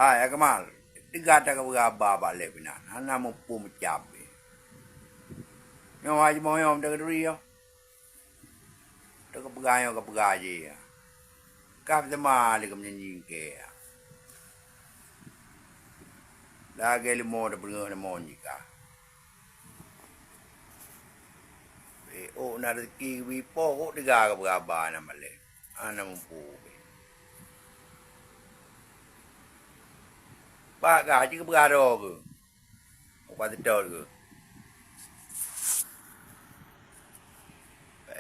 Hai Akmal, digata ka baba lepinan. Ana mo pumachabi. Yo aja mo yom daga riyo. Daga pagayo ka pagaji ya. Kap de mali kam nyin ke ya. Lagi limo da pagno mo nyika. O na ki wi po ko diga ka baba na mali. Ana mo pu. Ba ga ji ka pagaro ko. Ko pa de ko.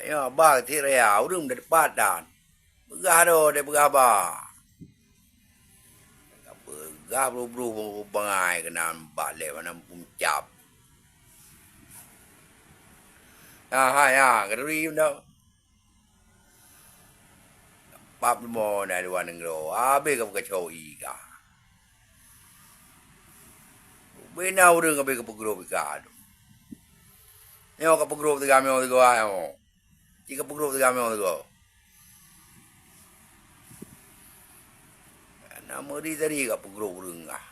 Yo ba ti re ya urum da pa dan. Pagaro de pagaba. Gabro bangai ke nam bale mana puncap. Ya, keduri no. Pap mo na luan ngro. Abe ka ka choi ka. Be na urang ka be ka pagro ka. Yo ka pagro ka me o go ayo. Ti ka pagro ka me o go. Na mo di dari ka pagro urang ka.